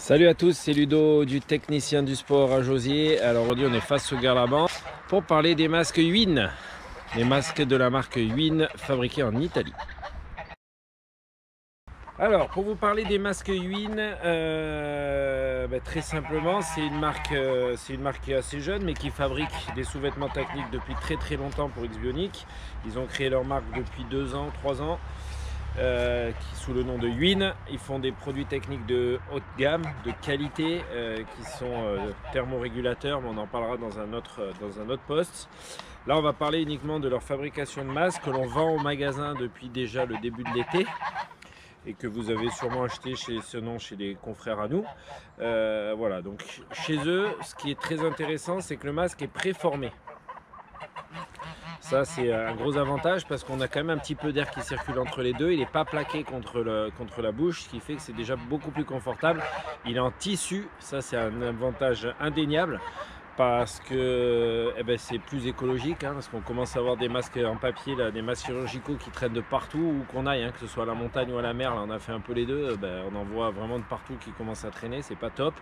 Salut à tous, c'est Ludo du Technicien du Sport à Josier. Alors aujourd'hui on est face au Garlaban pour parler des masques Huin, les masques de la marque Huin fabriqués en Italie. Alors pour vous parler des masques Huin, très simplement c'est une marque qui est assez jeune mais qui fabrique des sous-vêtements techniques depuis très longtemps pour X-Bionic. Ils ont créé leur marque depuis 2 ans, 3 ans. Sous le nom de Huin. Ils font des produits techniques de haute gamme, de qualité, qui sont thermorégulateurs, mais on en parlera dans un autre post. Là, on va parler uniquement de leur fabrication de masques que l'on vend au magasin depuis déjà le début de l'été et que vous avez sûrement acheté chez des confrères à nous. Voilà, donc chez eux, ce qui est très intéressant, c'est que le masque est préformé. Ça c'est un gros avantage parce qu'on a quand même un petit peu d'air qui circule entre les deux. Il n'est pas plaqué contre la bouche, ce qui fait que c'est déjà beaucoup plus confortable. Il est en tissu, ça c'est un avantage indéniable parce que c'est plus écologique, parce qu'on commence à avoir des masques en papier, là, des masques chirurgicaux qui traînent de partout où qu'on aille, que ce soit à la montagne ou à la mer. Là, on a fait un peu les deux, on en voit vraiment de partout qui commencent à traîner, c'est pas top.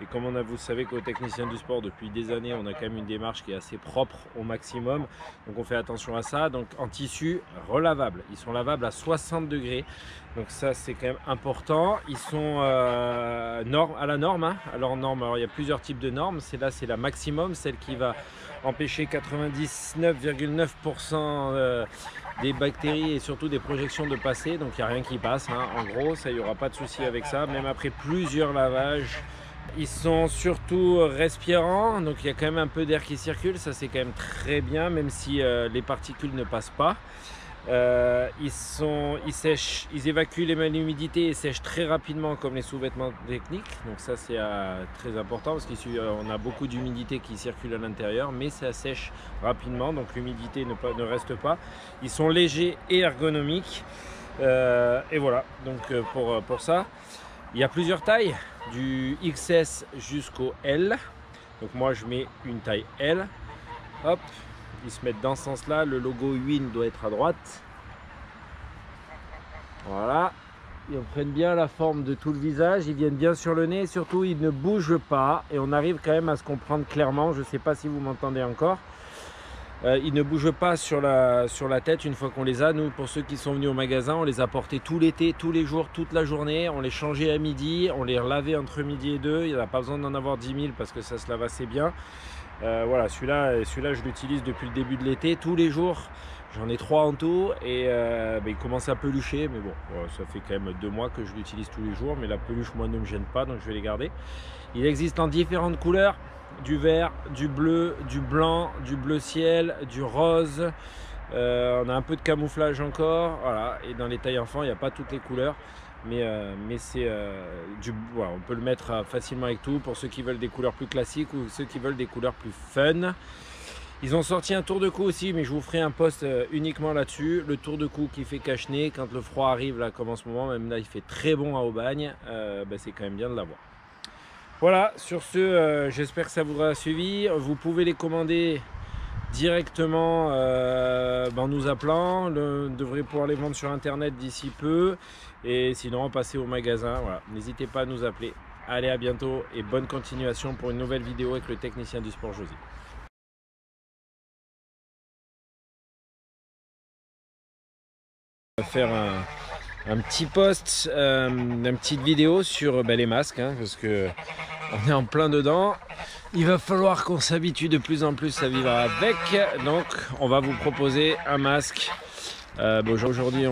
Et comme vous savez qu'au Technicien du Sport depuis des années, on a quand même une démarche qui est assez propre au maximum, donc on fait attention à ça. Donc en tissu relavable, ils sont lavables à 60 degrés, donc ça c'est quand même important. Ils sont à la norme, Alors il y a plusieurs types de normes. Celle-là c'est la maximum, celle qui va empêcher 99,9% des bactéries et surtout des projections de passer, donc il n'y a rien qui passe, en gros, ça, il n'y aura pas de souci avec ça, même après plusieurs lavages. Ils sont surtout respirants, donc il y a quand même un peu d'air qui circule, ça c'est quand même très bien, même si les particules ne passent pas. Ils sèchent, ils évacuent l'humidité et sèchent très rapidement comme les sous-vêtements techniques, donc ça c'est très important parce qu'on a beaucoup d'humidité qui circule à l'intérieur, mais ça sèche rapidement, donc l'humidité ne reste pas. Ils sont légers et ergonomiques, et voilà, donc pour ça il y a plusieurs tailles, du XS jusqu'au L, donc moi je mets une taille L. Hop, ils se mettent dans ce sens là, le logo Huin doit être à droite, voilà, ils prennent bien la forme de tout le visage, ils viennent bien sur le nez, et surtout ils ne bougent pas et on arrive quand même à se comprendre clairement. Je ne sais pas si vous m'entendez encore. Ils ne bougent pas sur la tête une fois qu'on les a. Nous, pour ceux qui sont venus au magasin, on les a portés tout l'été, tous les jours, toute la journée. On les changeait à midi, on les lavait entre midi et 2. Il n'y a pas besoin d'en avoir 10 000 parce que ça se lave assez bien. Voilà, celui-là je l'utilise depuis le début de l'été, tous les jours. J'en ai 3 en tout et il commence à pelucher, mais bon, ça fait quand même 2 mois que je l'utilise tous les jours, mais la peluche moi ne me gêne pas, donc je vais les garder. Il existe en différentes couleurs, du vert, du bleu, du blanc, du bleu ciel, du rose. On a un peu de camouflage encore, voilà. Et dans les tailles enfants, il n'y a pas toutes les couleurs, mais c'est voilà, on peut le mettre facilement avec tout pour ceux qui veulent des couleurs plus classiques ou ceux qui veulent des couleurs plus fun. Ils ont sorti un tour de cou aussi, mais je vous ferai un post uniquement là-dessus. Le tour de cou qui fait cache-nez quand le froid arrive, là comme en ce moment, même là il fait très bon à Aubagne, c'est quand même bien de l'avoir. Voilà, sur ce, j'espère que ça vous aura suivi. Vous pouvez les commander directement en nous appelant. On devrait pouvoir les vendre sur internet d'ici peu. Et sinon, passez au magasin. Voilà, n'hésitez pas à nous appeler. Allez, à bientôt et bonne continuation pour une nouvelle vidéo avec le Technicien du Sport Josier. On va faire un petit post, une petite vidéo sur les masques, parce que on est en plein dedans. Il va falloir qu'on s'habitue de plus en plus à vivre avec, donc on va vous proposer un masque. Aujourd'hui